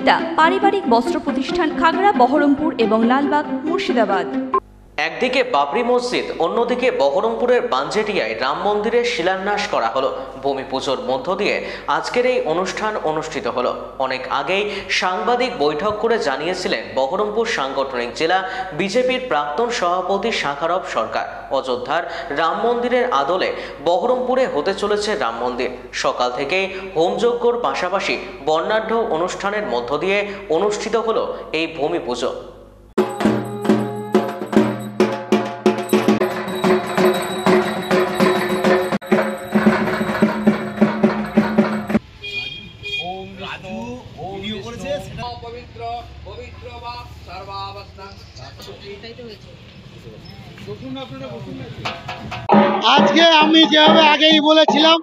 সুনিতা পারিবারিক বস্ত্র প্রতিষ্ঠান খাগড়া বহরমপুর এবং লালবাগ মুর্শিদাবাদ। একদিকে বাবরি মসজিদ, অন্যদিকে বহরমপুরের বাঞ্জেটিয়ায় রাম মন্দিরের শিলান্যাস করা হলো। ভূমি পুজোর মধ্য দিয়ে আজকের এই অনুষ্ঠান অনুষ্ঠিত হলো। অনেক আগেই সাংবাদিক বৈঠক করে জানিয়েছিলেন বহরমপুর সাংগঠনিক জেলা বিজেপির প্রাক্তন সভাপতি শাখারব সরকার, অযোধ্যার রাম মন্দিরের আদলে বহরমপুরে হতে চলেছে রাম মন্দির। সকাল থেকেই হোমযজ্ঞর পাশাপাশি বর্ণাঢ্য অনুষ্ঠানের মধ্য দিয়ে অনুষ্ঠিত হলো এই ভূমি পুজো। আজকে আমি যেভাবে আগেই বলেছিলাম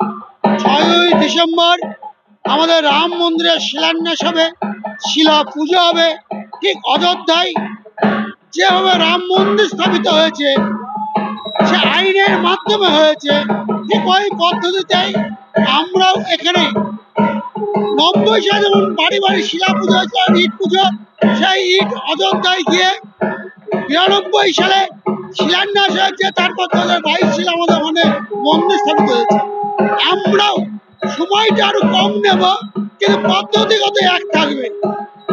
6ই ডিসেম্বর আমাদের রাম মন্দিরের শিলান্যাস হবে, শিলা পুজো হবে। ঠিক অযোধ্যায় যেভাবে রাম মন্দির স্থাপিত হয়েছে, সে আইনের মাধ্যমে হয়েছে, ঠিক ওই পদ্ধতিতেই আমরাও এখানে 90 সালে যেমন বাড়ি বাড়ি শিলা পুজো হয়েছে, ইট পুজো, সেই ইট অযোধ্যায় গিয়ে 92 সালে শিলান্যাস হয়েছে। তারপর 2022 সালে আমাদের ওখানে মন্দির স্থাপিত হয়েছে। আমরাও সময়টা আরো কম নেব, কিন্তু পদ্ধতিগত এক থাকবে।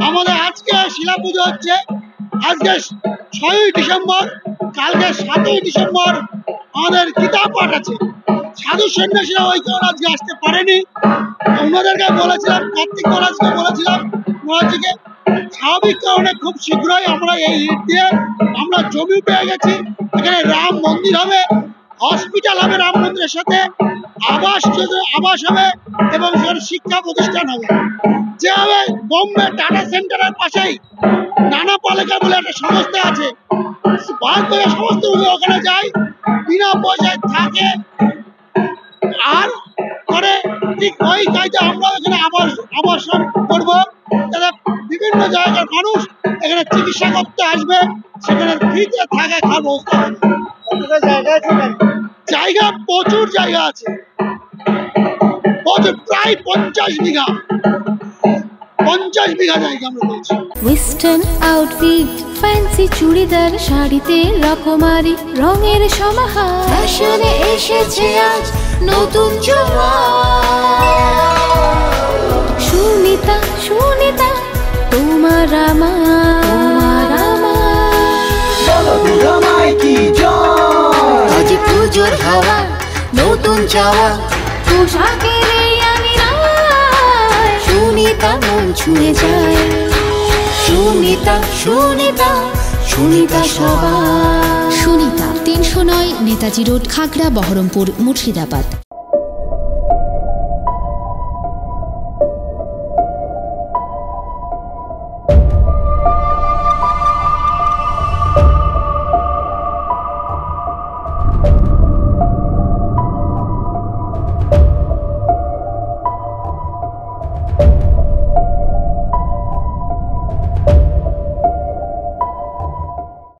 আমাদের আজকে শিলা পুজো হচ্ছে, আজকে 6ই ডিসেম্বর, কালকে 7ই ডিসেম্বর আমাদের গীতা পাঠ আছে। সাধু সন্ন্যাসীরা ওই কারণে আজকে আসতে পারেনি। ওনাদেরকে বলেছিলাম, কার্তিক মহারাজকে বলেছিলাম, মহারাজকে স্বাভাবিক কারণে খুব শীঘ্রই আমরা এই ইট দিয়ে আমরা জমি পেয়ে গেছি। এখানে রাম মন্দির হবে, হসপিটাল হবে রাম মন্দিরের সাথে, আবাস হবে এবং শিক্ষা প্রতিষ্ঠান হবে। যেভাবে বোম্বে টাটা সেন্টারের পাশেই নানা পালিকা বলে একটা সংস্থা আছে, ভারতবর্ষের সমস্ত ওখানে যায়, বিনা পয়সায় থাকে আর করে। ঠিক ওই কাজে আমরা এখানে আবাসন করবো, যাতে বিভিন্ন জায়গার মানুষ এখানে চিকিৎসা করতে আসবে, সেখানে ফ্রিতে থাকা খাওয়ার ব্যবস্থা হবে। জায়গা প্রচুর জায়গা আছে, প্রায় 50 বিঘা জায়গা আমরা পেয়েছি। ওয়েস্টার্ন আউটফিট, ফ্যান্সি চুড়িদার, শাড়িতে রকমারি রঙের সমাহার, ফ্যাশনে এসেছে আজ নতুন সুনিতা, সুনিতা তোমার আমার আজ পুজোর হাওয়া, নতুন চাওয়া পোশাকের সুনিতা মন ছুঁয়ে যায়। সুনিতা, সুনিতা, সুনিতা সবার। সুনিতা 309 নেতাজি রোড, খাগড়া, বহরমপুর, মুর্শিদাবাদ।